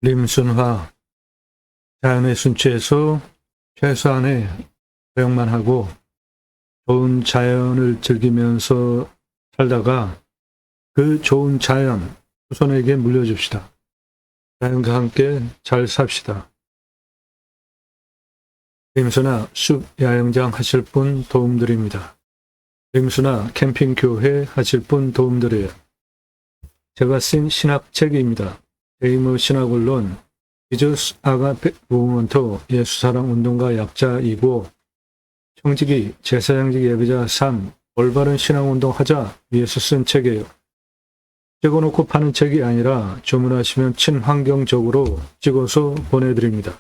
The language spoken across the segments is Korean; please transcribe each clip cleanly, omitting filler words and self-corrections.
림순화, 자연의 순치에서 최소한의 허용만 하고 좋은 자연을 즐기면서 살다가 그 좋은 자연 후손에게 물려줍시다. 자연과 함께 잘 삽시다. 림순화 숲 야영장 하실 분 도움드립니다. 림순화 캠핑교회 하실 분 도움드려요. 제가 쓴 신학책입니다. 데이머 신학원론, 지저스 아가페 무브먼트 예수사랑 운동가 약자이고 청지기 제사장직 예배자 3 올바른 신앙운동 하자 위해서 쓴 책이에요. 찍어놓고 파는 책이 아니라 주문하시면 친환경적으로 찍어서 보내드립니다.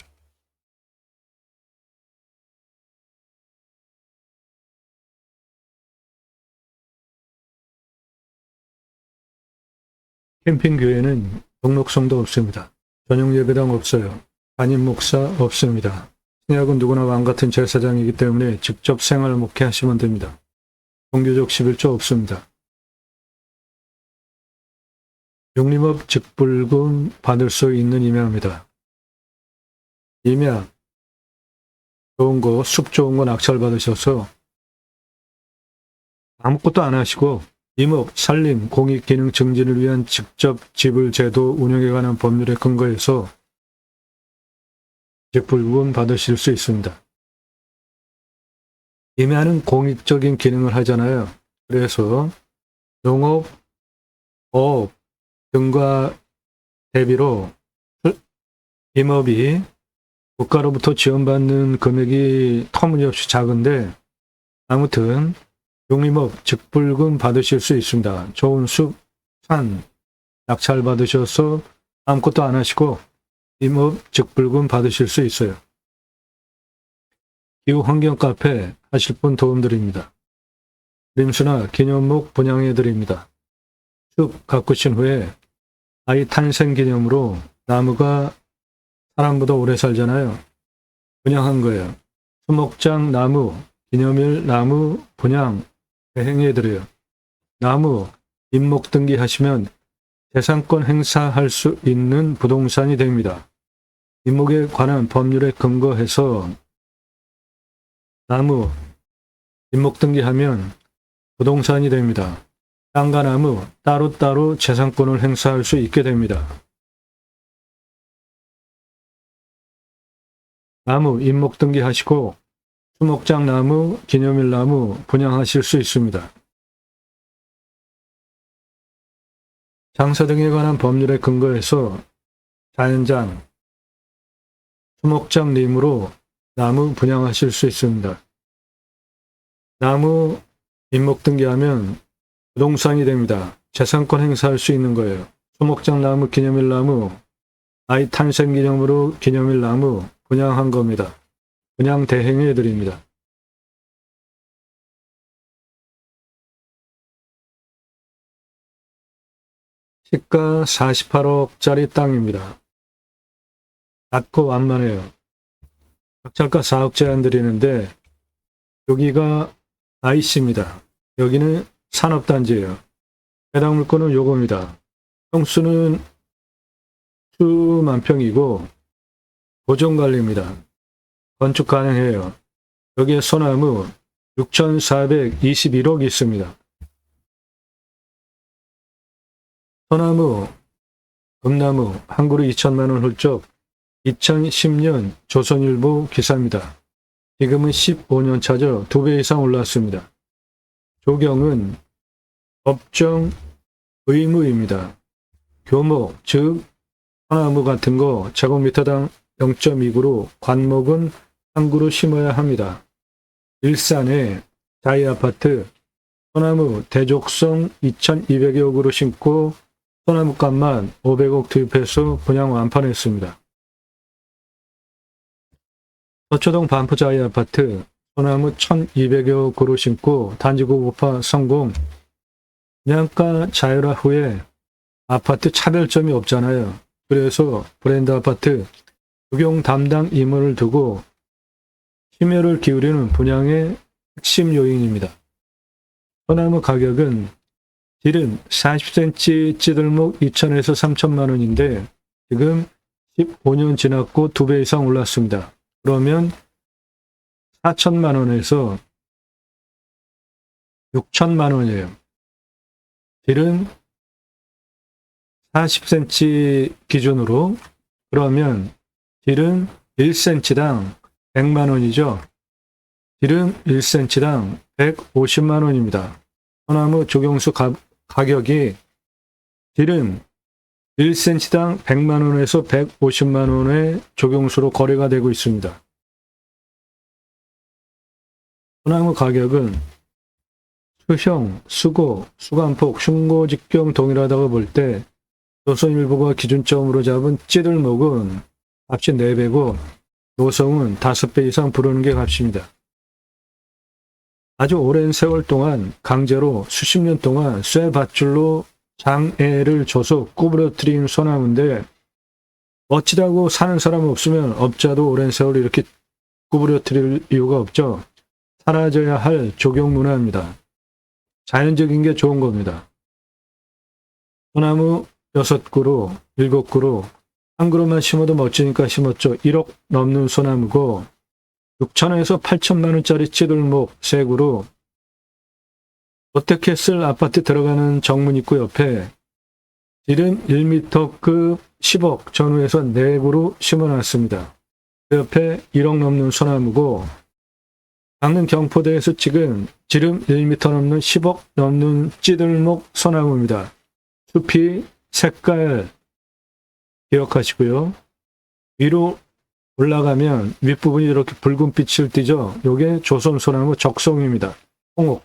캠핑교회는 등록성도 없습니다. 전용 예배당 없어요. 담임 목사 없습니다. 신약은 누구나 왕같은 제사장이기 때문에 직접 생활 목회하시면 됩니다. 종교적 11조 없습니다. 육림업 직불금 받을 수 있는 임야입니다. 임야, 좋은 거, 숲 좋은 거 낙찰 받으셔서 아무것도 안 하시고 임업, 산림, 공익기능 증진을 위한 직접 지불 제도 운영에 관한 법률에 근거해서 직불금 받으실 수 있습니다. 임야는 공익적인 기능을 하잖아요. 그래서 농업, 어업 등과 대비로 임업이 국가로부터 지원받는 금액이 터무니없이 작은데 아무튼 육림업 직불금 받으실 수 있습니다. 좋은 숲, 산, 낙찰 받으셔서 아무것도 안 하시고 임업 직불금 받으실 수 있어요. 기후환경 카페 하실 분 도움드립니다. 림수나 기념목 분양해드립니다. 숲 가꾸신 후에 아이 탄생 기념으로 나무가 사람보다 오래 살잖아요. 분양한 거예요. 수목장 나무, 기념일 나무 분양 행해드려요. 나무, 임목 등기하시면 재산권 행사할 수 있는 부동산이 됩니다. 임목에 관한 법률에 근거해서 나무, 임목 등기하면 부동산이 됩니다. 땅과 나무 따로따로 재산권을 행사할 수 있게 됩니다. 나무, 임목 등기하시고 수목장 나무, 기념일 나무 분양하실 수 있습니다. 장사 등에 관한 법률에 근거해서 자연장, 수목장 림으로 나무 분양하실 수 있습니다. 나무, 임목 등기하면 부동산이 됩니다. 재산권 행사할 수 있는 거예요. 수목장 나무, 기념일 나무, 아이 탄생 기념으로 기념일 나무 분양한 겁니다. 분양 대행해 드립니다. 시가 48억짜리 땅입니다. 낮고 완만해요. 낙찰가 4억 제한 드리는데 여기가 IC입니다. 여기는 산업단지예요. 해당 물건은 요겁니다. 평수는 수만 평이고 고정관리입니다. 건축 가능해요. 여기에 소나무 6,421억 있습니다. 소나무, 금나무 한 그루 2천만원 훌쩍 2010년 조선일보 기사입니다. 지금은 15년 차죠. 2배 이상 올랐습니다. 조경은 법정 의무입니다. 교목, 즉 소나무 같은 거 제곱미터당 0.2그루, 관목은 한 그루 심어야 합니다. 일산에 자이 아파트 소나무 대족성 2,200여 그루 심고 소나무 값만 500억 투입해서 분양 완판했습니다. 서초동 반포 자이 아파트 소나무 1,200여 그루 심고 단지구 고파 성공. 분양가 자율화 후에 아파트 차별점이 없잖아요. 그래서 브랜드 아파트 적용 담당 임원을 두고 심혈을 기울이는 분양의 핵심 요인입니다. 소나무 가격은 질은 40cm 찌들목 2,000에서 3,000만 원인데 지금 15년 지났고 2배 이상 올랐습니다. 그러면 4천만 원에서 6천만 원이에요. 딜은 40cm 기준으로 그러면 딜은 1cm당 100만 원이죠. 딜은 1cm당 150만 원입니다. 소나무 조경수 가격이 딜은 1cm당 100만 원에서 150만 원의 조경수로 거래가 되고 있습니다. 소나무 가격은 수형, 수고, 수간폭, 흉고 직경 동일하다고 볼 때 조선일보가 기준점으로 잡은 찌들목은 값이 4배고 노성은 5배 이상 부르는 게 값입니다. 아주 오랜 세월 동안 강제로 수십 년 동안 쇠밧줄로 장애를 줘서 구부러뜨린 소나무인데 멋지다고 사는 사람 없으면 업자도 오랜 세월 이렇게 구부러뜨릴 이유가 없죠. 사라져야 할 조경 문화입니다. 자연적인 게 좋은 겁니다. 소나무 6그루, 7그루, 한 그루만 심어도 멋지니까 심었죠. 1억 넘는 소나무고 6천에서 8천만 원짜리 찌들목 3그루, 어떻게 아파트 들어가는 정문 입구 옆에 지름 1m급 10억 전후에서 4그루 심어놨습니다. 그 옆에 1억 넘는 소나무고 강릉 경포대에서 찍은 지름 1m 넘는 10억 넘는 찌들목 소나무입니다. 숲이 색깔 기억하시고요. 위로 올라가면 윗부분이 이렇게 붉은 빛을 띠죠. 요게 조선 소나무 적송입니다. 홍옥.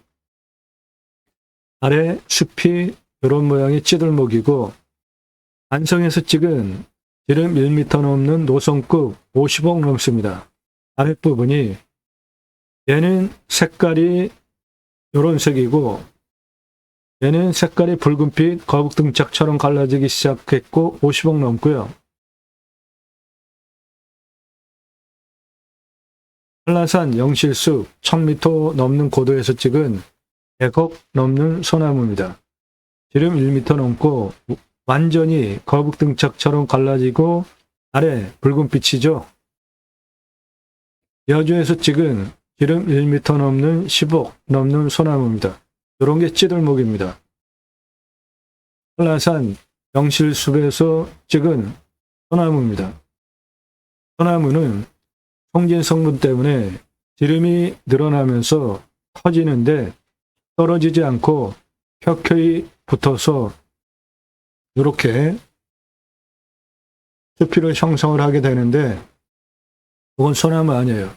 아래 숲이 이런 모양의 찌들목이고 안성에서 찍은 지름 1m 넘는 노성급 50억 넘습니다. 아랫부분이 얘는 색깔이 이런 색이고 얘는 색깔이 붉은빛 거북등짝처럼 갈라지기 시작했고 50억 넘고요. 한라산 영실숲 1000m 넘는 고도에서 찍은 100억 넘는 소나무입니다. 지름 1m 넘고 완전히 거북등짝처럼 갈라지고 아래 붉은빛이죠. 여주에서 찍은 지름 1m 넘는 10억 넘는 소나무입니다. 이런 게 찌들목입니다. 한라산 영실숲에서 찍은 소나무입니다. 소나무는 송진 성분 때문에 지름이 늘어나면서 커지는데 떨어지지 않고 켜켜이 붙어서 이렇게 수피를 형성을 하게 되는데 그건 소나무 아니에요.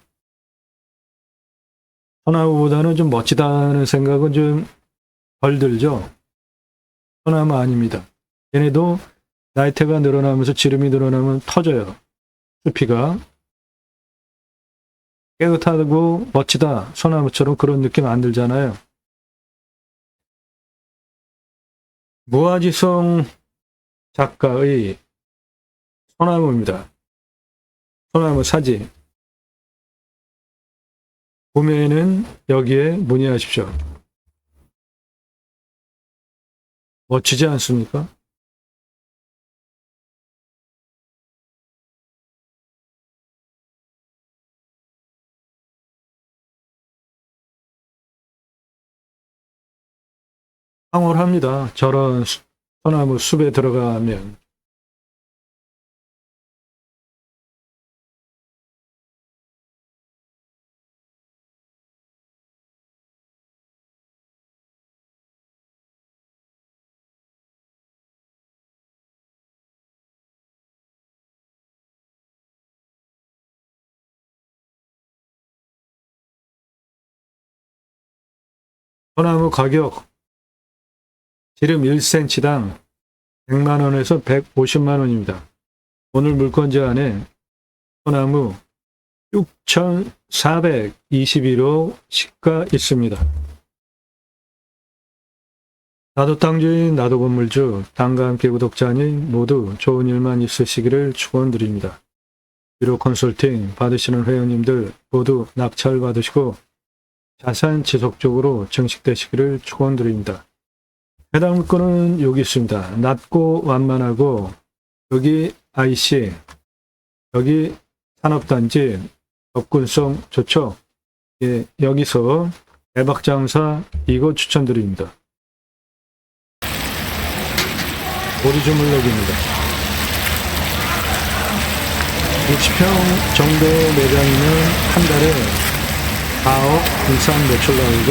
소나무보다는 좀 멋지다는 생각은 좀 덜 들죠. 소나무 아닙니다. 얘네도 나이테가 늘어나면서 지름이 늘어나면 터져요. 수피가. 깨끗하고 멋지다. 소나무처럼 그런 느낌 안 들잖아요. 무아지성 작가의 소나무입니다. 소나무 사진. 구매는 여기에 문의하십시오. 멋지지 않습니까? 황홀합니다. 저런 소나무 숲에 들어가면. 소나무 가격 지름 1cm당 100만 원에서 150만 원입니다. 오늘 물건지 안에 소나무 6,421호 시가 있습니다. 나도 땅주인 나도 건물주 땅과 함께 구독자님 모두 좋은 일만 있으시기를 축원드립니다. 유료 컨설팅 받으시는 회원님들 모두 낙찰 받으시고 자산 지속적으로 증식되시기를 축원드립니다. 해당 물건은 여기 있습니다. 낮고 완만하고 여기 IC 여기 산업단지 접근성 좋죠. 예, 여기서 대박장사 이거 추천드립니다. 오리주물럭입니다. 60평 정도 매장이면 한 달에 4억 이상 매출 나오고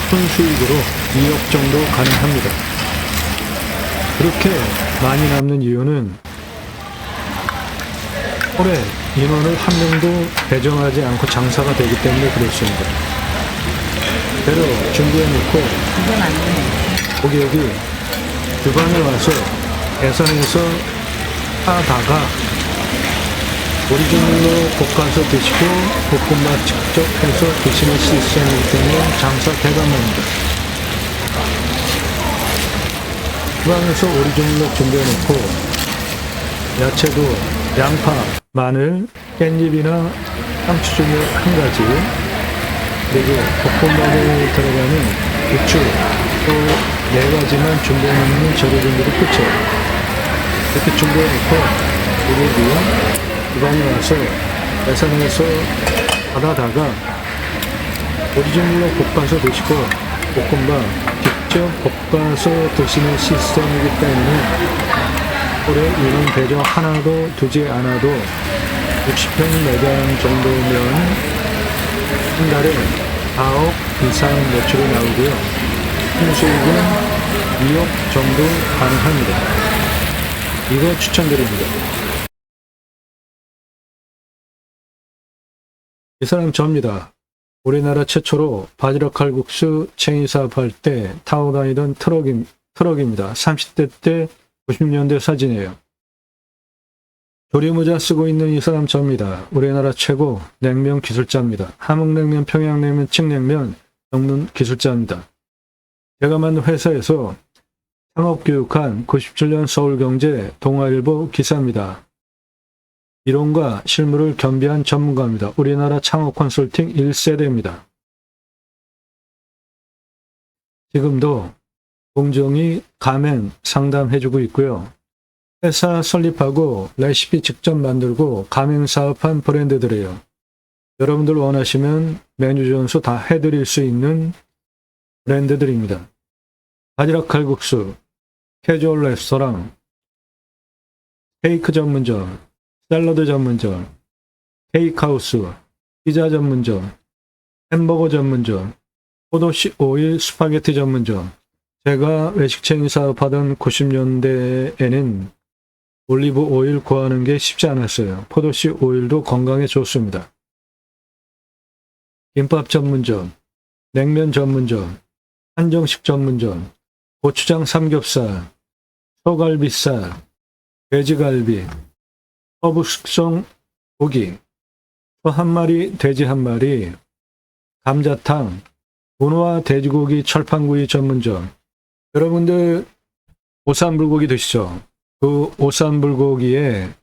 순수익으로 2억 정도 가능합니다. 그렇게 많이 남는 이유는 올해 인원을 한 명도 배정하지 않고 장사가 되기 때문에 그렇습니다. 배로 준비해놓고 이건 안 돼. 고객이 주방에 와서 계산해서 하다가 오리지널로 볶아서 드시고 볶음밥 직접 해서 드시는 시스템이기 때문에 장사 대단합니다. 주방에서 오리지널로 준비해놓고 야채도 양파, 마늘, 깻잎이나 상추 중에 한 가지, 그리고 볶음밥에 들어가는 부추 또 4가지만 준비해놓는 재료들이 끝이에요. 이렇게 준비해놓고 고객이 주방에 와서 계산해서 받아다가 오리지널로 볶아서 드시고 볶음밥 직접 볶아서 드시는 시스템이기 때문에 올해 인원 배정 하나도 두지 않아도 60평 매장 정도면 한 달에 4억 이상 매출이 나오고요. 순수익은 2억 정도 가능합니다. 이거 추천드립니다. 이 사람 저입니다. 우리나라 최초로 바지락 칼국수 체인 사업할 때 타고 다니던 트럭입니다. 30대 때 90년대 사진이에요. 조리모자 쓰고 있는 이 사람 저입니다. 우리나라 최고 냉면 기술자입니다. 함흥냉면, 평양냉면, 칡냉면 전문 기술자입니다. 제가 만든 회사에서 창업교육한 97년 서울경제 동아일보 기사입니다. 이론과 실무를 겸비한 전문가입니다. 우리나라 창업 컨설팅 1세대입니다. 지금도 공정히 가맹 상담해주고 있고요. 회사 설립하고 레시피 직접 만들고 가맹 사업한 브랜드들이에요. 여러분들 원하시면 메뉴 전수 다 해드릴 수 있는 브랜드들입니다. 바지락 칼국수, 캐주얼 레스토랑, 케이크 전문점, 샐러드 전문점, 케이크하우스, 피자 전문점, 햄버거 전문점, 포도씨 오일 스파게티 전문점. 제가 외식 체인 사업하던 90년대에는 올리브 오일 구하는 게 쉽지 않았어요. 포도씨 오일도 건강에 좋습니다. 김밥 전문점, 냉면 전문점, 한정식 전문점, 고추장 삼겹살, 소갈비살, 돼지갈비, 허브 숙성 고기, 소 한 마리, 돼지 한 마리, 감자탕, 문어와 돼지고기 철판구이 전문점. 여러분들 오삼불고기 드시죠? 그 오삼불고기에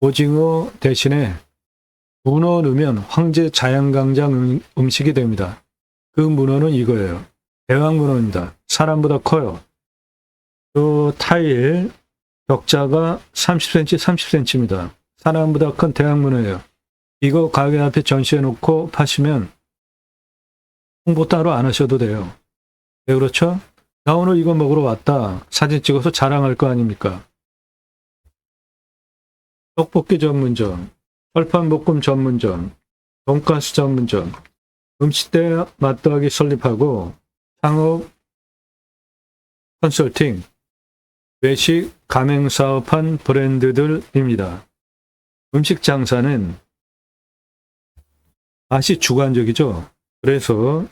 오징어 대신에 문어 넣으면 황제 자양강장 음식이 됩니다. 그 문어는 이거예요. 대왕문어입니다. 사람보다 커요. 그 타일 격자가 30cm, 30cm입니다. 사람보다 큰 대왕문어예요. 이거 가게 앞에 전시해 놓고 파시면 홍보 따로 안 하셔도 돼요. 왜 그렇죠? 나 오늘 이거 먹으러 왔다. 사진 찍어서 자랑할 거 아닙니까? 떡볶이 전문점, 철판볶음 전문점, 돈가스 전문점, 음식대 맛더하기 설립하고 창업 컨설팅, 외식 가맹 사업한 브랜드들입니다. 음식 장사는 맛이 주관적이죠. 그래서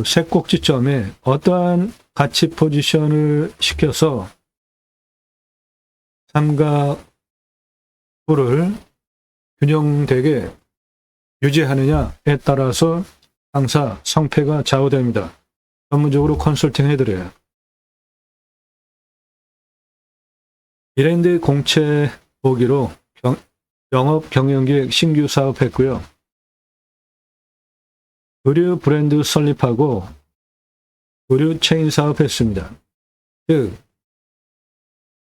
세 꼭지점에 어떠한 가치 포지션을 시켜서 삼각부를 균형되게 유지하느냐에 따라서 장사 성패가 좌우됩니다. 전문적으로 컨설팅 해드려요. 브랜드 공채 보기로 영업 경영기획 신규 사업했고요. 의류 브랜드 설립하고 의류 체인 사업했습니다. 즉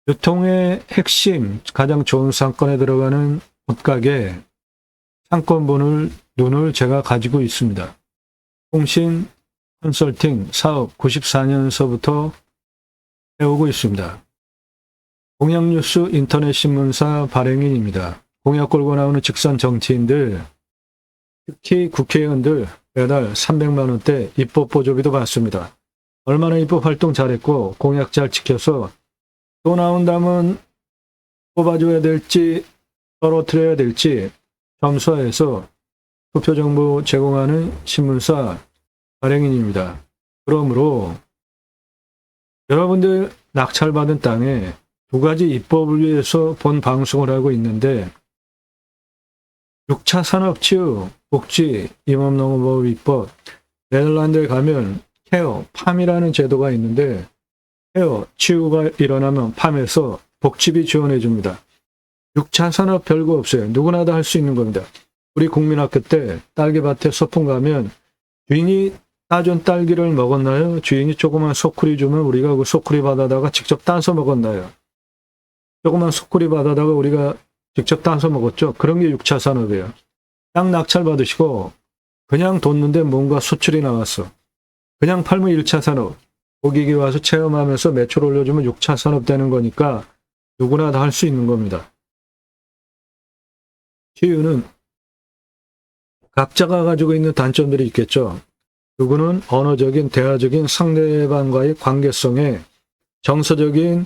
유통의 핵심, 가장 좋은 상권에 들어가는 옷가게 상권분을 눈을 제가 가지고 있습니다. 통신 컨설팅 사업 94년서부터 해오고 있습니다. 공약뉴스 인터넷 신문사 발행인입니다. 공약 걸고 나오는 직선 정치인들, 특히 국회의원들 매달 300만 원대 입법 보조비도 받습니다. 얼마나 입법 활동 잘했고 공약 잘 지켜서 또 나온다면 뽑아줘야 될지 떨어뜨려야 될지 점수화해서 투표 정보 제공하는 신문사 발행인입니다. 그러므로 여러분들 낙찰받은 땅에 두 가지 입법을 위해서 본 방송을 하고 있는데 6차 산업치유, 복지, 임업농업 입법, 네덜란드에 가면 케어, 팜이라는 제도가 있는데 케어, 치유가 일어나면 팜에서 복지비 지원해 줍니다. 6차 산업 별거 없어요. 누구나 다 할 수 있는 겁니다. 우리 국민학교 때 딸기밭에 소풍 가면 주인이 따준 딸기를 먹었나요? 주인이 조그만 소쿠리 주면 우리가 그 소쿠리 받아다가 직접 따서 먹었나요? 조그만 소쿠리 받아다가 우리가 직접 따서 먹었죠. 그런 게 6차 산업이에요. 땅 낙찰 받으시고 그냥 뒀는데 뭔가 수출이 나왔어. 그냥 팔면 1차 산업. 고객이 와서 체험하면서 매출 올려주면 6차 산업 되는 거니까 누구나 다 할 수 있는 겁니다. 치유는 각자가 가지고 있는 단점들이 있겠죠. 누구는 언어적인, 대화적인 상대방과의 관계성에 정서적인,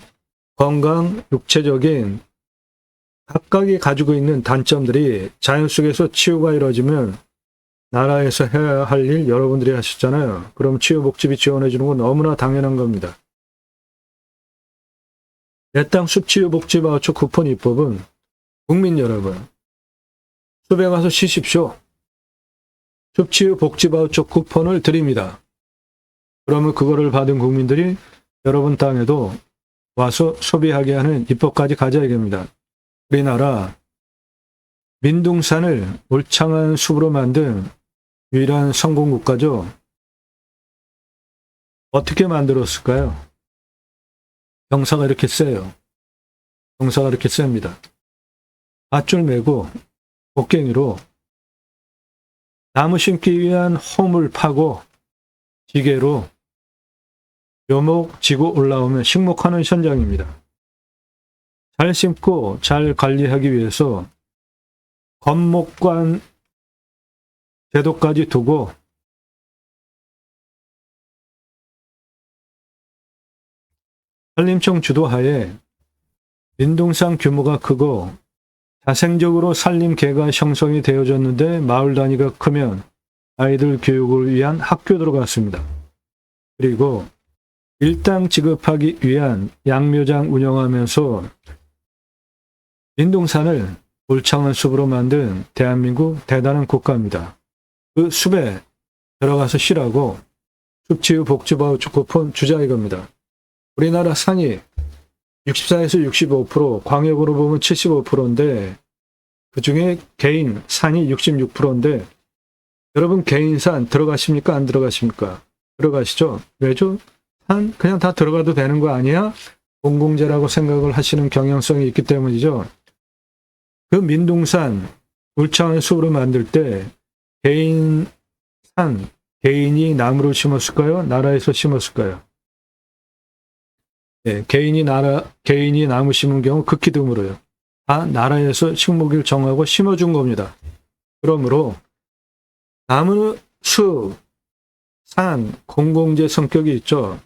건강, 육체적인 각각이 가지고 있는 단점들이 자연 속에서 치유가 이루어지면 나라에서 해야 할 일 여러분들이 하셨잖아요. 그럼 치유복지비 지원해 주는 건 너무나 당연한 겁니다. 내 땅 숲치유복지 바우처 쿠폰 입법은 국민 여러분 숲에 가서 쉬십시오. 숲치유복지 바우처 쿠폰을 드립니다. 그러면 그거를 받은 국민들이 여러분 땅에도 와서 소비하게 하는 입법까지 가져야 됩니다. 우리나라 민둥산을 울창한 숲으로 만든 유일한 성공 국가죠. 어떻게 만들었을까요? 경사가 이렇게 세요. 경사가 이렇게 셉니다. 밧줄 메고 곡괭이로 나무 심기 위한 홈을 파고 지게로 묘목 지고 올라오면 식목하는 현장입니다. 잘 심고 잘 관리하기 위해서 건목관 제도까지 두고 산림청 주도하에 민둥산 규모가 크고 자생적으로 산림계가 형성이 되어졌는데 마을 단위가 크면 아이들 교육을 위한 학교 들어갔습니다. 그리고 일당 지급하기 위한 양묘장 운영하면서 민둥산을 울창한 숲으로 만든 대한민국 대단한 국가입니다. 그 숲에 들어가서 쉬라고 숲치유 복지바우처 쿠폰 주자 이겁니다. 우리나라 산이 64에서 65%, 광역으로 보면 75%인데 그 중에 개인 산이 66%인데 여러분 개인산 들어가십니까? 안 들어가십니까? 들어가시죠? 왜죠? 산 그냥 다 들어가도 되는 거 아니야? 공공재라고 생각을 하시는 경향성이 있기 때문이죠. 그 민둥산 울창한 숲으로 만들 때 개인 산, 개인이 나무를 심었을까요? 나라에서 심었을까요? 네, 개인이 나무 심은 경우 극히 드물어요. 다 나라에서 식목일 정하고 심어준 겁니다. 그러므로 나무, 숲, 산, 공공재 성격이 있죠.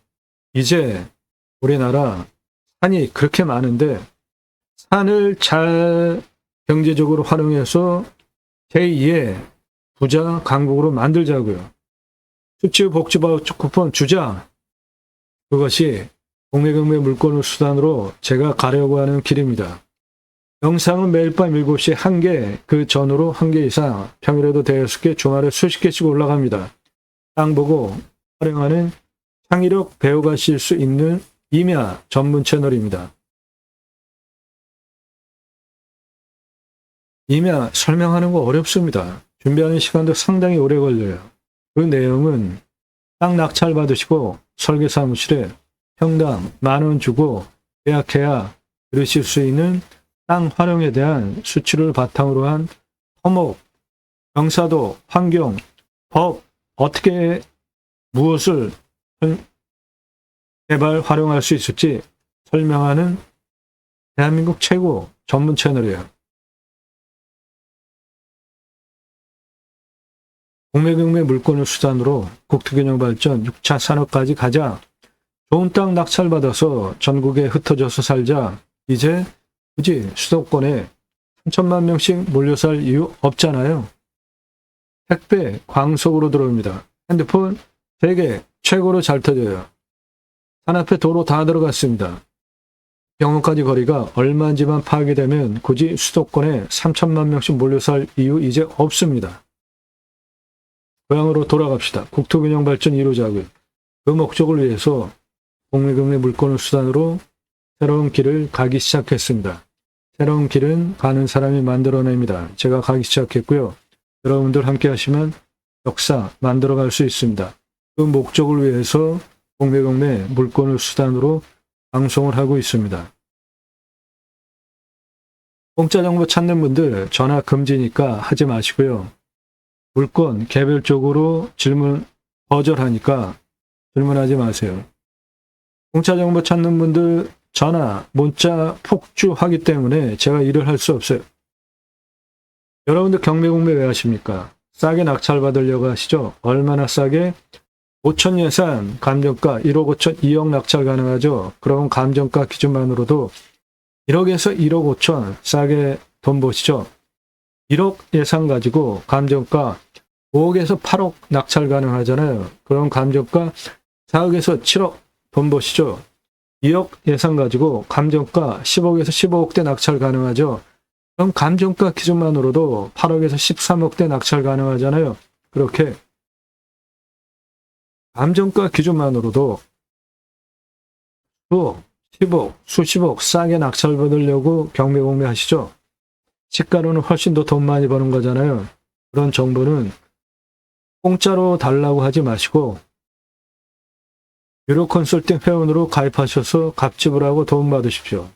이제 우리나라 산이 그렇게 많은데 산을 잘 경제적으로 활용해서 제2의 부자 강국으로 만들자고요. 숲치유 복지바우처 쿠폰 주자. 그것이 공매경매 물건을 수단으로 제가 가려고 하는 길입니다. 영상은 매일 밤 7시에 1개, 그 전후로 1개 이상, 평일에도 대여섯 개, 주말에 수십 개씩 올라갑니다. 땅 보고 활용하는 창의력 배워가실 수 있는 임야 전문 채널입니다. 임야 설명하는 거 어렵습니다. 준비하는 시간도 상당히 오래 걸려요. 그 내용은 땅 낙찰 받으시고 설계사무실에 평당 10,000원 주고 계약해야 들으실 수 있는 땅 활용에 대한 수치를 바탕으로 한 토목, 경사도, 환경, 법, 어떻게 무엇을 개발, 활용할 수 있을지 설명하는 대한민국 최고 전문 채널이에요. 공매경매 물권을 수단으로 국토균형 발전 6차 산업까지 가자. 좋은 땅 낙찰받아서 전국에 흩어져서 살자. 이제 굳이 수도권에 3천만 명씩 몰려 살 이유 없잖아요. 택배 광속으로 들어옵니다. 핸드폰 세계 최고로 잘 터져요. 산 앞에 도로 다 들어갔습니다. 병원까지 거리가 얼마인지만 파악이 되면 굳이 수도권에 3천만 명씩 몰려 살 이유 이제 없습니다. 고향으로 돌아갑시다. 국토균형 발전 이루자고요. 그 목적을 위해서 공매경매 물권을 수단으로 새로운 길을 가기 시작했습니다. 새로운 길은 가는 사람이 만들어냅니다. 제가 가기 시작했고요. 여러분들 함께 하시면 역사 만들어갈 수 있습니다. 그 목적을 위해서 공매경매 물권을 수단으로 방송을 하고 있습니다. 공짜 정보 찾는 분들 전화 금지니까 하지 마시고요. 물권 개별적으로 질문 거절하니까 질문하지 마세요. 공짜 정보 찾는 분들 전화, 문자 폭주하기 때문에 제가 일을 할 수 없어요. 여러분들 경매공매 왜 하십니까? 싸게 낙찰받으려고 하시죠? 얼마나 싸게? 5천 예산, 감정가 1억 5천, 2억 낙찰 가능하죠? 그럼 감정가 기준만으로도 1억에서 1억 5천 싸게 돈 버시죠? 1억 예산 가지고 감정가 5억에서 8억 낙찰 가능하잖아요. 그럼 감정가 4억에서 7억 돈 버시죠? 2억 예산 가지고 감정가 10억에서 15억대 낙찰 가능하죠. 그럼 감정가 기준만으로도 8억에서 13억대 낙찰 가능하잖아요. 그렇게 감정가 기준만으로도 수억, 10억, 수십억 싸게 낙찰 받으려고 경매공매 하시죠. 시가로는 훨씬 더 돈 많이 버는 거잖아요. 그런 정보는 공짜로 달라고 하지 마시고 유료 컨설팅 회원으로 가입하셔서 값집을 하고 도움 받으십시오.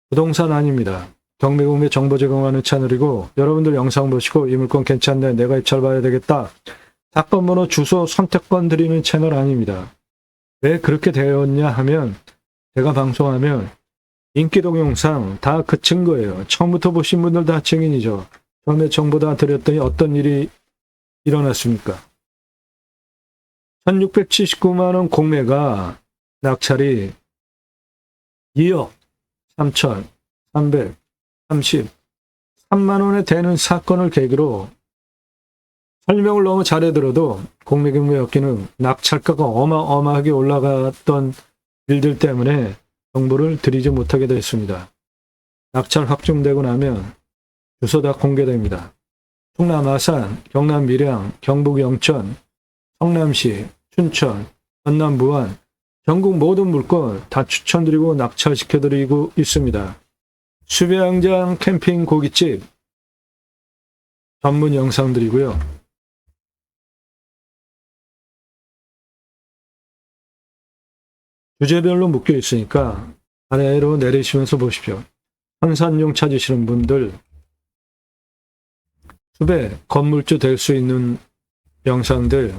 부동산 아닙니다. 경매공매 정보 제공하는 채널이고 여러분들 영상 보시고 이 물건 괜찮네, 내가 입찰 봐야 되겠다. 사건 번호, 주소, 선택권 드리는 채널 아닙니다. 왜 그렇게 되었냐 하면 제가 방송하면 인기 동영상 다 그 증거예요. 처음부터 보신 분들 다 증인이죠. 처음에 정보 다 드렸더니 어떤 일이 일어났습니까? 1679만 원 공매가 낙찰이 2억 3,333만 원에 되는 사건을 계기로 설명을 너무 잘해들어도 공매경매 업계는 낙찰가가 어마어마하게 올라갔던 일들 때문에 정보를 드리지 못하게 됐습니다. 낙찰 확정되고 나면 주소 다 공개됩니다. 충남 아산, 경남 밀양, 경북 영천, 성남시, 춘천, 전남 부안, 전국 모든 물건 다 추천드리고 낙찰시켜드리고 있습니다. 수배양장 캠핑 고깃집 전문 영상들이고요. 주제별로 묶여 있으니까 아래로 내리시면서 보십시오. 한산용 찾으시는 분들, 수배, 건물주 될 수 있는 영상들,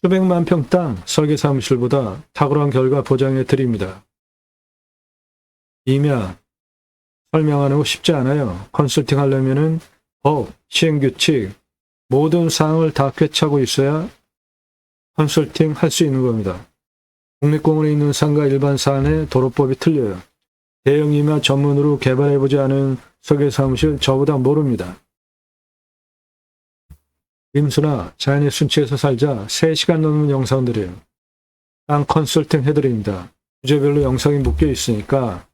수백만 평 땅 설계사무실보다 탁월한 결과 보장해 드립니다. 임야, 설명하는 거 쉽지 않아요. 컨설팅 하려면은 법, 시행규칙, 모든 사항을 다 꿰차고 있어야 컨설팅 할 수 있는 겁니다. 국립공원에 있는 산과 일반 산의 도로법이 틀려요. 대형 임야 전문으로 개발해보지 않은 설계사무실 저보다 모릅니다. 임수나 자연의 순치에서 살자 3시간 넘는 영상들이에요. 땅 컨설팅 해드립니다. 주제별로 영상이 묶여 있으니까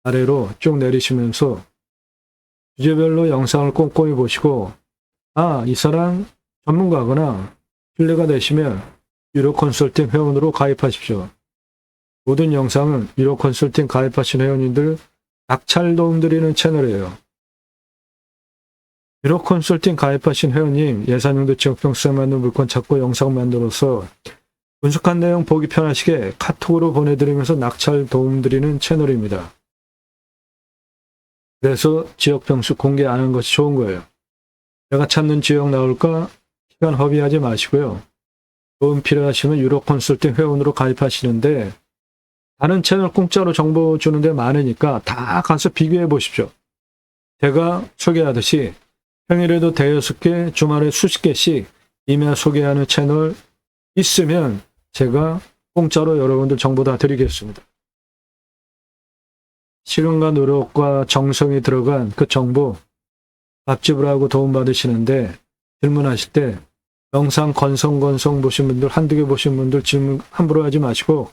아래로 쭉 내리시면서 주제별로 영상을 꼼꼼히 보시고 이 사람 전문가구나 신뢰가 되시면 유료 컨설팅 회원으로 가입하십시오. 모든 영상은 유료 컨설팅 가입하신 회원님들 낙찰 도움 드리는 채널이에요. 유료 컨설팅 가입하신 회원님 예산용도 지역평수에 맞는 물건 찾고 영상 만들어서 분석한 내용 보기 편하시게 카톡으로 보내드리면서 낙찰 도움드리는 채널입니다. 그래서 지역 평수 공개 안 한 것이 좋은 거예요. 내가 찾는 지역 나올까 시간 허비하지 마시고요. 도움 필요하시면 유로 컨설팅 회원으로 가입하시는데 다른 채널 공짜로 정보 주는 데 많으니까 다 가서 비교해 보십시오. 제가 소개하듯이 평일에도 대여섯 개, 주말에 수십 개씩 임야 소개하는 채널 있으면 제가 공짜로 여러분들 정보 다 드리겠습니다. 시간과 노력과 정성이 들어간 그 정보 밥집을 하고 도움받으시는데 질문하실 때 영상 건성건성 보신 분들, 한두 개 보신 분들 질문 함부로 하지 마시고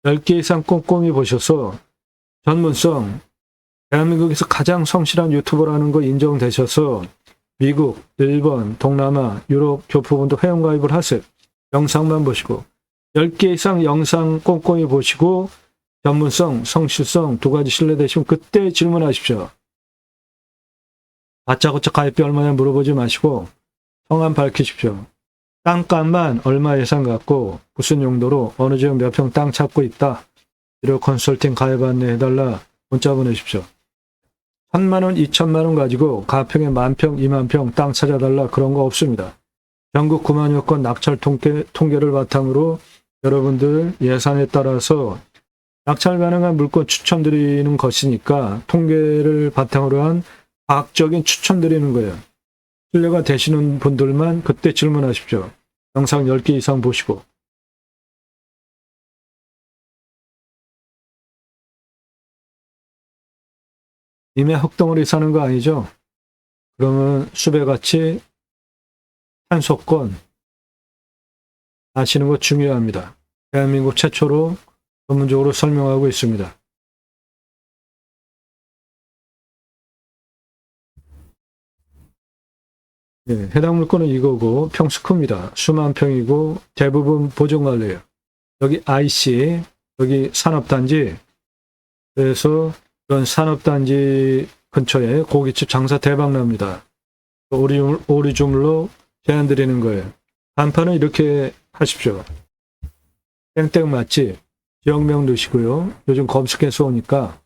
10개 이상 꼼꼼히 보셔서 전문성, 대한민국에서 가장 성실한 유튜버라는 거 인정되셔서 미국, 일본, 동남아, 유럽 교포분도 회원가입을 하세요. 영상만 보시고 10개 이상 영상 꼼꼼히 보시고 전문성, 성실성 두 가지 신뢰되시면 그때 질문하십시오. 다짜고짜 가입비 얼마냐 물어보지 마시고 성함 밝히십시오. 땅값만 얼마 예산 갖고 무슨 용도로 어느 지역 몇 평 땅 찾고 있다. 유료 컨설팅 가입 안내해달라 문자 보내십시오. 1,000만원, 2,000만원 가지고 가평에 10,000평, 20,000평 땅 찾아달라 그런 거 없습니다. 전국 9만여 건 낙찰 통계를 바탕으로 여러분들 예산에 따라서 낙찰 가능한 물건 추천드리는 것이니까 통계를 바탕으로 한 과학적인 추천드리는 거예요. 신뢰가 되시는 분들만 그때 질문하십시오. 영상 10개 이상 보시고. 임야 흙덩어리 사는 거 아니죠? 그러면 수배같이 한소권 아시는 거 중요합니다. 대한민국 최초로 전문적으로 설명하고 있습니다. 예, 해당 물건은 이거고 평수 큽니다. 수만 평이고 대부분 보존관리예요. 여기 IC, 여기 산업단지. 그래서 이런 산업단지 근처에 고깃집 장사 대박 납니다. 오리주물로 제안 드리는 거예요. 간판은 이렇게 하십시오. 땡땡 맛집, 지역명 넣으시고요. 요즘 검색해서 오니까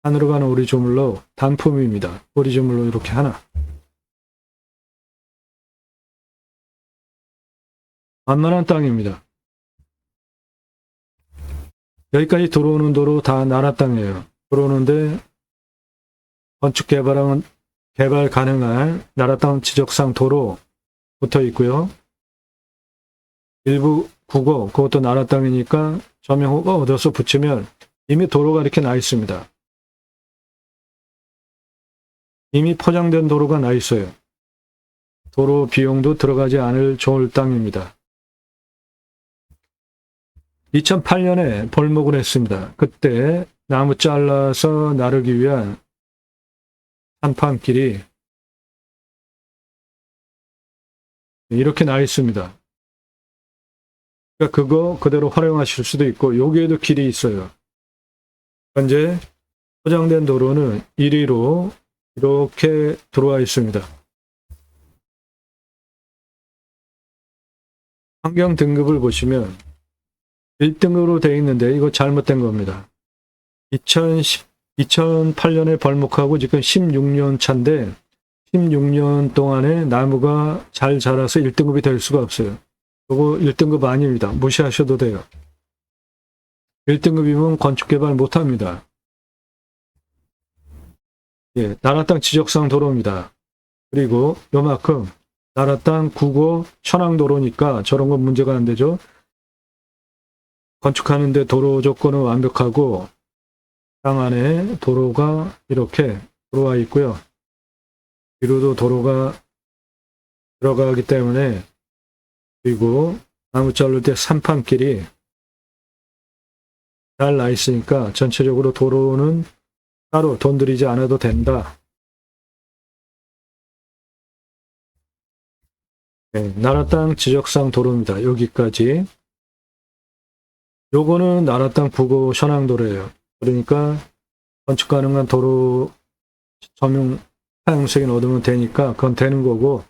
산으로 가는 오리주물로 단품입니다. 오리주물로 이렇게 하나. 만만한 땅입니다. 여기까지 들어오는 도로 다 나라 땅이에요. 들어오는데 건축 개발 가능한 나라 땅 지적상 도로 붙어 있고요. 일부 국어, 그것도 나라 땅이니까 점용허가 얻어서 붙이면 이미 도로가 이렇게 나 있습니다. 이미 포장된 도로가 나 있어요. 도로 비용도 들어가지 않을 좋을 땅입니다. 2008년에 벌목을 했습니다. 그때 나무 잘라서 나르기 위한 한판길이 이렇게 나 있습니다. 그러니까 그거 그대로 활용하실 수도 있고 여기에도 길이 있어요. 현재 포장된 도로는 1위로 이렇게 들어와 있습니다. 환경 등급을 보시면 1등급으로 되어 있는데 이거 잘못된 겁니다. 2008년에 벌목하고 지금 16년 차인데 16년 동안에 나무가 잘 자라서 1등급이 될 수가 없어요. 그거 1등급 아닙니다. 무시하셔도 돼요. 1등급이면 건축개발 못합니다. 예, 나라 땅 지적상 도로입니다. 그리고 요만큼 나라 땅 국어 천왕도로니까 저런 건 문제가 안 되죠. 건축하는데 도로 조건은 완벽하고 땅 안에 도로가 이렇게 들어와 있고요. 뒤로도 도로가 들어가기 때문에 그리고 나무 자를 때 산판길이 잘 나 있으니까 전체적으로 도로는 따로 돈 들이지 않아도 된다. 네, 나라 땅 지적상 도로입니다. 여기까지. 요거는 나라 땅 부고 현황도로예요. 그러니까 건축 가능한 도로 점용 사용승인 얻으면 되니까 그건 되는 거고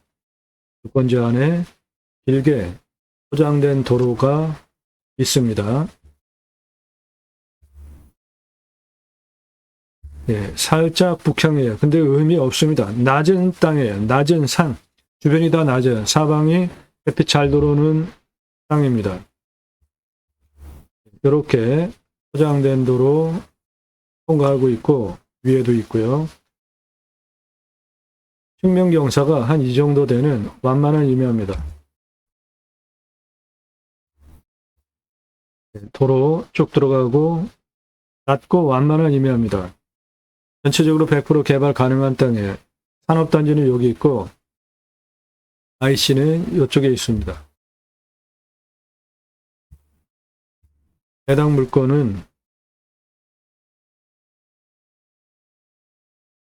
주권자 안에 길게 포장된 도로가 있습니다. 예, 살짝 북향이에요. 근데 의미 없습니다. 낮은 땅이에요. 낮은 산. 주변이 다 낮아요. 사방이 햇빛 잘 들어오는 땅입니다. 이렇게 포장된 도로 통과하고 있고 위에도 있고요. 측면경사가 한 이 정도 되는 완만한 임야입니다. 도로 쭉 들어가고 낮고 완만한 임야입니다. 전체적으로 100% 개발 가능한 땅이에요. 산업단지는 여기 있고 IC는 이쪽에 있습니다. 해당 물건은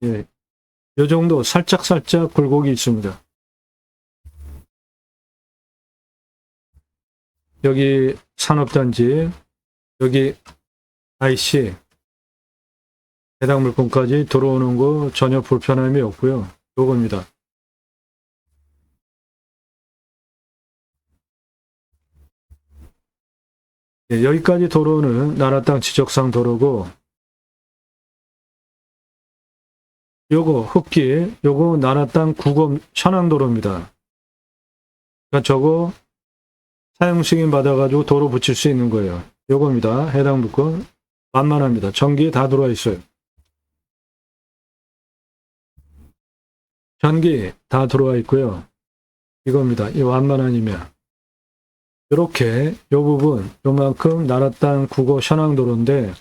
이 정도 살짝 굴곡이 있습니다. 여기 산업단지, 여기 IC, 해당 물건까지 들어오는 거 전혀 불편함이 없고요. 요겁니다. 예, 여기까지 도로는 나라 땅 지적상 도로고, 요거 흙길, 요거 나라 땅 구검 현황도로입니다. 그러니까 저거 사용 승인 받아가지고 도로 붙일 수 있는 거예요. 요겁니다. 해당 물건 만만합니다. 전기 다 들어와 있어요. 전기 다 들어와 있고요. 이겁니다. 이 완만한 임야. 이렇게 요 부분 요만큼 나라 땅 국어 현황도로인데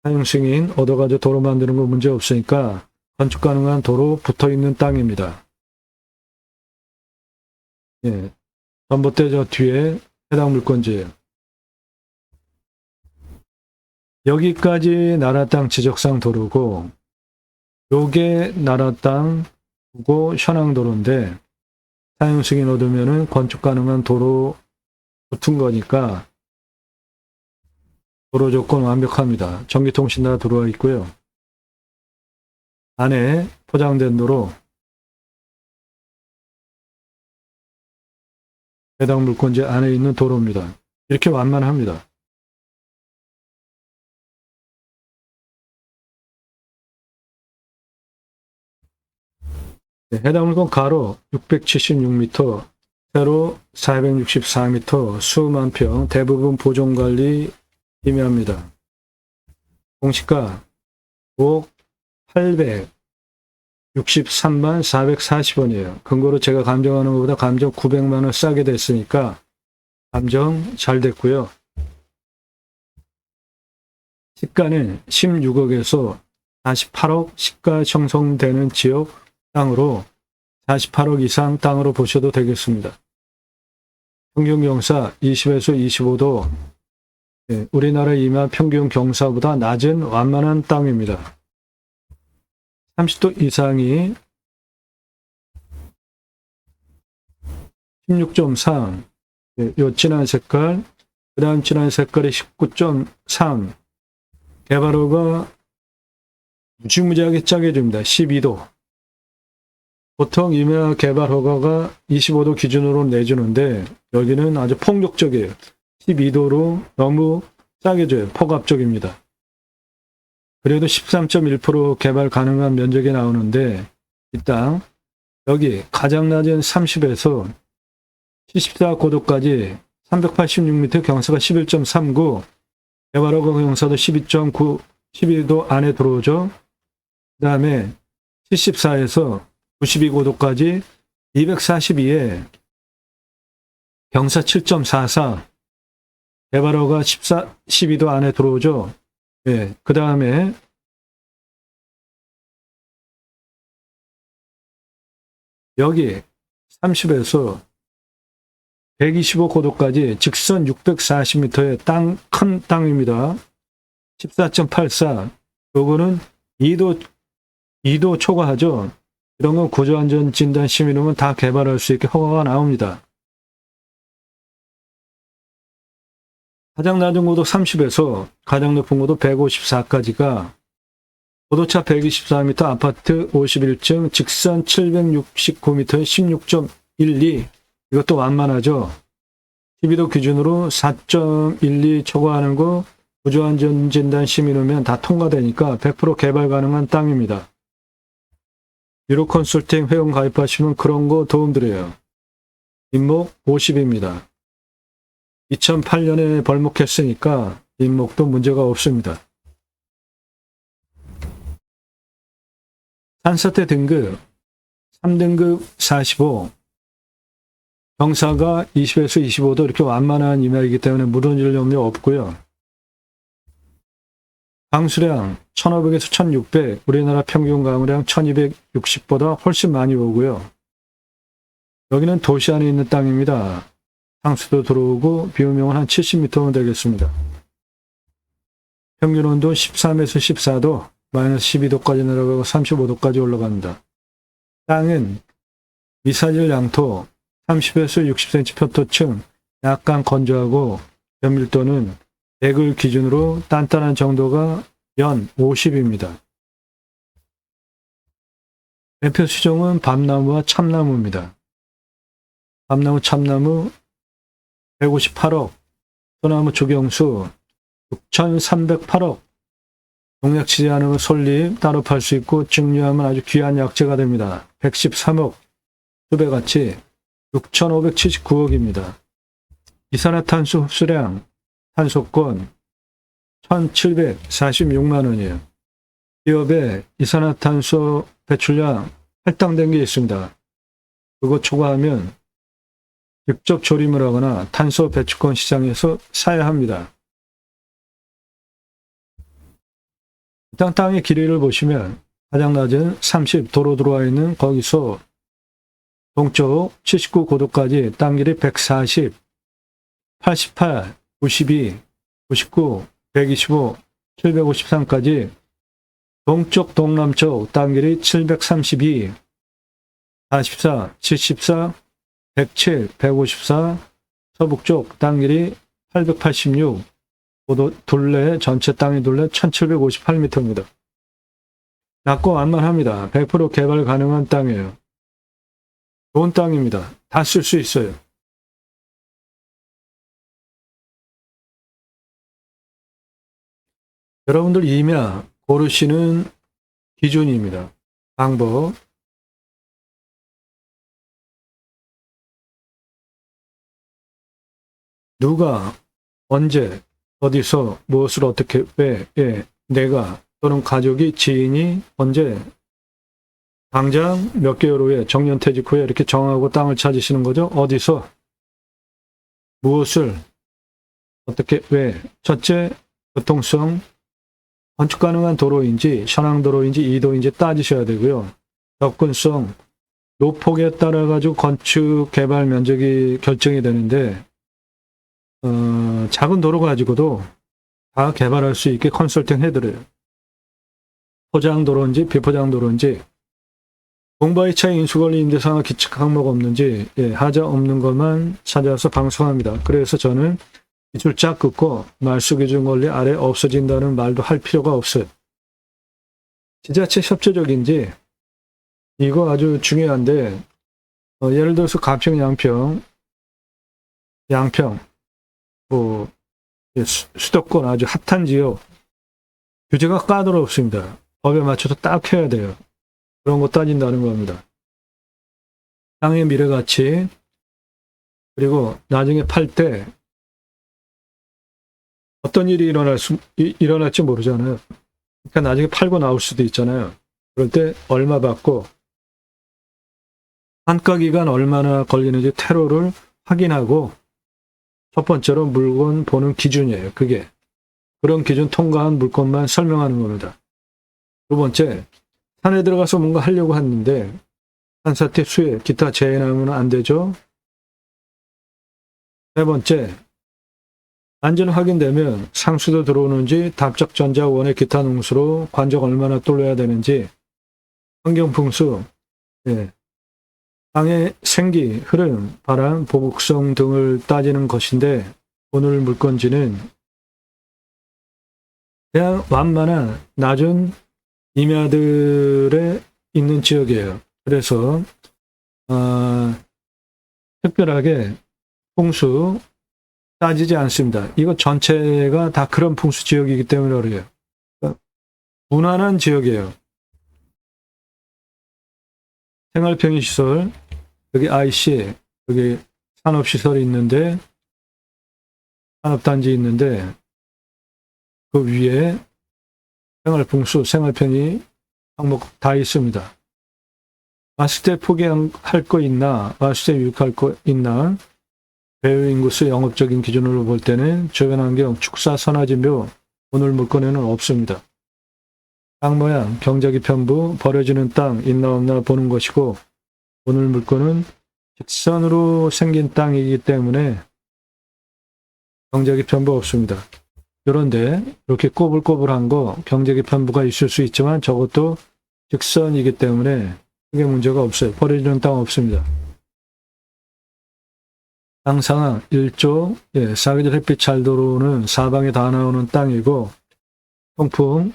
사용 승인 얻어가지고 도로 만드는 거 문제 없으니까 건축 가능한 도로 붙어있는 땅입니다. 예, 전봇대 저 뒤에 해당 물건지예요. 여기까지 나라 땅 지적상 도로고 요게 나라 땅 국어 현황도로인데 사용 승인 얻으면은 건축 가능한 도로 붙은 거니까 도로 조건 완벽합니다. 전기통신 다 들어와 있고요. 안에 포장된 도로 해당 물건지 안에 있는 도로입니다. 이렇게 완만합니다. 네, 해당 물건 가로 676m, 세로 464m, 수만 평, 대부분 보존관리 임야입니다. 공시가 5억 863만 440원이에요. 근거로 제가 감정하는 것보다 감정 900만 원 싸게 됐으니까 감정 잘 됐고요. 시가는 16억에서 48억 시가 형성되는 지역 땅으로 48억 이상 땅으로 보셔도 되겠습니다. 평균 경사 20에서 25도, 우리나라 임야 평균 경사보다 낮은 완만한 땅입니다. 30도 이상이 16.3, 요 진한 색깔, 그 다음 진한 색깔이 19.3, 개발호가 무지무지하게 짜게 줍니다. 12도. 보통 임야 개발 허가가 25도 기준으로 내주는데 여기는 아주 폭력적이에요. 12도로 너무 싸게 줘요. 폭압적입니다. 그래도 13.1% 개발 가능한 면적이 나오는데 이 땅 여기 가장 낮은 30에서 74고도까지 386m 경사가 11.39, 개발 허가 경사도 12.9, 12도 안에 들어오죠. 그 다음에 74에서 92고도까지 242에 경사 7.44, 개발허가 12도 안에 들어오죠. 예, 그 다음에 여기 30에서 125고도까지 직선 640m의 땅, 큰 땅입니다. 14.84, 요거는 2도 초과하죠. 이런 건 구조안전진단 시민이면 다 개발할 수 있게 허가가 나옵니다. 가장 낮은 고도 30에서 가장 높은 고도 154까지가 고도차 124m, 아파트 51층, 직선 769m에 16.12, 이것도 완만하죠. 12도 기준으로 4.12 초과하는 거 구조안전진단 시민이면 다 통과되니까 100% 개발 가능한 땅입니다. 유로 컨설팅 회원 가입하시면 그런 거 도움드려요. 임목 50입니다. 2008년에 벌목했으니까 임목도 문제가 없습니다. 산사태 등급 3등급 45, 경사가 20에서 25도 이렇게 완만한 임야이기 때문에 무너질 염려 없고요. 강수량 1500에서 1600, 우리나라 평균 강우량 1260보다 훨씬 많이 오고요. 여기는 도시 안에 있는 땅입니다. 상수도 들어오고 비오명은 한 70m면 되겠습니다. 평균 온도 13에서 14도, 마이너스 12도까지 내려가고 35도까지 올라갑니다. 땅은 미사질 양토 30에서 60cm 표토층, 약간 건조하고 변밀도는 100을 기준으로 단단한 정도가 연 50입니다. 대표 수종은 밤나무와 참나무입니다. 밤나무, 참나무 158억, 소나무 조경수 6,308억, 농약 치지 않으면 솔잎 따로 팔 수 있고 증류하면 아주 귀한 약재가 됩니다. 113억, 수배가치 6,579억입니다. 이산화탄소 흡수량, 탄소권 1,746만 원이에요. 기업에 이산화탄소 배출량 할당된 게 있습니다. 그거 초과하면 직접 조림을 하거나 탄소 배출권 시장에서 사야 합니다. 땅의 길이를 보시면 가장 낮은 30 도로 들어와 있는 거기서 동쪽 79고도까지 땅 길이 140, 88, 92, 99, 125, 753까지 동쪽 동남쪽 땅 길이 732, 44, 74, 107, 154, 서북쪽 땅 길이 886, 고도 둘레, 전체 땅의 둘레 1758m입니다. 낮고 완만합니다. 100% 개발 가능한 땅이에요. 좋은 땅입니다. 다 쓸 수 있어요. 여러분들 임야 고르시는 기준입니다. 방법. 누가, 언제, 어디서, 무엇을 어떻게, 왜, 내가 또는 가족이, 지인이, 언제, 당장 몇 개월 후에, 정년퇴직 후에 이렇게 정하고 땅을 찾으시는 거죠. 어디서, 무엇을, 어떻게, 왜. 첫째, 교통성, 건축 가능한 도로인지, 현황도로인지, 이도인지 따지셔야 되고요. 접근성, 노폭에 따라 가지고 건축 개발 면적이 결정이 되는데, 작은 도로 가지고도 다 개발할 수 있게 컨설팅 해드려요. 포장도로인지 비포장도로인지 공바이 차이 인수권리 임대상하 기칙 항목 없는지 하자 없는 것만 찾아서 방송합니다. 그래서 저는 기출 쫙 긋고 말소기준 권리 아래 없어진다는 말도 할 필요가 없어요. 지자체 협조적인지 이거 아주 중요한데 예를 들어서 가평, 양평 수도권 아주 핫한 지역 규제가 까다롭습니다. 법에 맞춰서 딱 해야 돼요. 그런 거 따진다는 겁니다. 땅의 미래가치 그리고 나중에 팔 때 어떤 일이 일어날지 모르잖아요. 그러니까 나중에 팔고 나올 수도 있잖아요. 그럴 때 얼마 받고 환가 기간 얼마나 걸리는지 테러를 확인하고 첫 번째로 물건 보는 기준이에요. 그게. 그런 기준 통과한 물건만 설명하는 겁니다. 두 번째, 산에 들어가서 뭔가 하려고 했는데 산사태 수해, 기타 재해나면 안 되죠. 세 번째, 안전 확인되면 상수도 들어오는지 답작전자 원의 기타 농수로 관적 얼마나 뚫려야 되는지 환경풍수, 땅의 생기, 흐름, 바람, 보복성 등을 따지는 것인데 오늘 물건지는 그냥 완만한 낮은 임야들에 있는 지역이에요. 그래서 특별하게 풍수, 따지지 않습니다. 이거 전체가 다 그런 풍수 지역이기 때문에 그래요. 그러니까 무난한 지역이에요. 생활편의시설, 여기 IC, 여기 산업시설이 있는데, 산업단지 있는데, 그 위에 생활풍수, 생활편의 항목 다 있습니다. 왔을 때 포기할 거 있나, 왔을 때 유익할 거 있나, 배후 인구수 영업적인 기준으로 볼 때는 주변 환경, 축사, 선화지표, 오늘 물건에는 없습니다. 땅 모양, 경작이 편부, 버려지는 땅 있나 없나 보는 것이고, 오늘 물건은 직선으로 생긴 땅이기 때문에 경작이 편부 없습니다. 그런데 이렇게 꼬불꼬불한 거 경작이 편부가 있을 수 있지만 저것도 직선이기 때문에 크게 문제가 없어요. 버려지는 땅 없습니다. 땅 상황 1조, 사계절 햇빛 잘 들어오는 사방에 다 나오는 땅이고 통풍,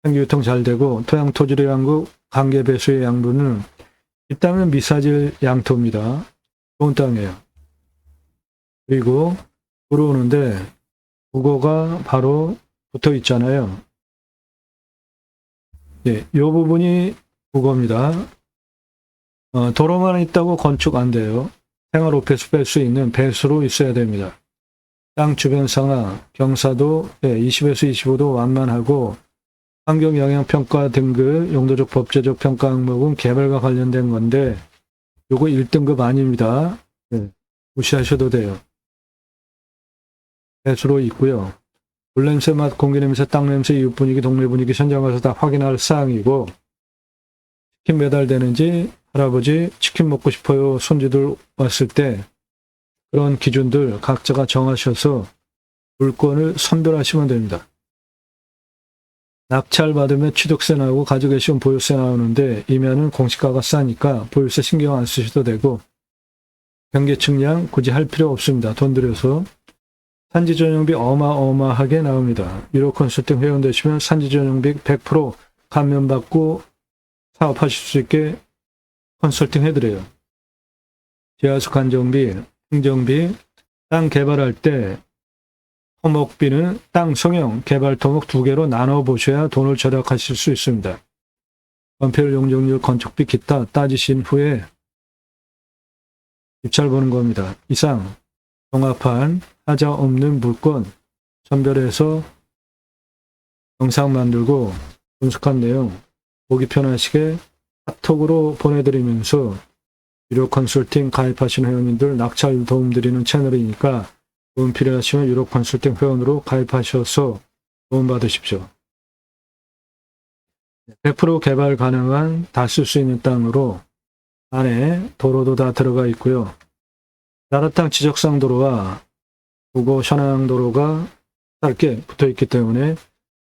생기유통 잘 되고 토양 토질의 양국, 관계 배수의 양분은 이 땅은 미사질 양토입니다. 좋은 땅이에요. 그리고 들어오는데 국어가 바로 붙어 있잖아요. 이 부분이 국어입니다. 도로만 있다고 건축 안 돼요. 생활 오폐수 뺄 수 있는 배수로 있어야 됩니다. 땅 주변 상황, 경사도 20에서 25도 완만하고 환경영향평가 등급, 용도적 법제적 평가 항목은 개발과 관련된 건데 요거 1등급 아닙니다. 무시하셔도 돼요. 배수로 있고요. 물냄새, 맛, 공기냄새, 땅냄새, 이웃분위기, 동네 분위기 현장 가서 다 확인할 사항이고 치킨 배달되는지 할아버지 치킨 먹고 싶어요 손주들 왔을 때 그런 기준들 각자가 정하셔서 물건을 선별하시면 됩니다. 낙찰 받으면 취득세 나오고 가지고 계시면 보유세 나오는데 이면은 공시가가 싸니까 보유세 신경 안 쓰셔도 되고 경계 측량 굳이 할 필요 없습니다. 돈 들여서 산지 전용비 어마어마하게 나옵니다. 유로 컨설팅 회원 되시면 산지 전용비 100% 감면받고 사업하실 수 있게 컨설팅 해드려요. 지하수 간정비, 행정비, 땅 개발할 때 토목비는 땅 성형, 개발 토목 2개로 나눠 보셔야 돈을 절약하실 수 있습니다. 건폐율, 용적률, 건축비, 기타 따지신 후에 입찰 보는 겁니다. 이상 종합한 하자 없는 물건 선별해서 영상 만들고 분석한 내용 보기 편하시게 카톡으로 보내드리면서 유료 컨설팅 가입하신 회원님들 낙찰 도움드리는 채널이니까 도움 필요하시면 유료 컨설팅 회원으로 가입하셔서 도움 받으십시오. 100% 개발 가능한 다 쓸 수 있는 땅으로 안에 도로도 다 들어가 있고요. 나라 땅 지적상 도로와 국어 현황 도로가 짧게 붙어 있기 때문에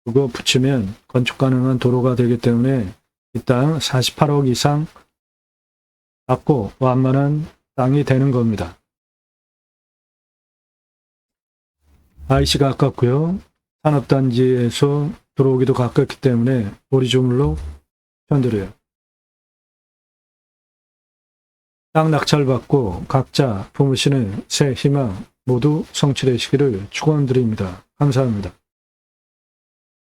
그거 붙이면 건축 가능한 도로가 되기 때문에 이 땅 48억 이상 받고 완만한 땅이 되는 겁니다. IC가 가깝고요. 산업단지에서 들어오기도 가깝기 때문에 오리주물로 편들어요. 땅 낙찰 받고 각자 품으시는 새 희망 모두 성취되시기를 축원드립니다. 감사합니다.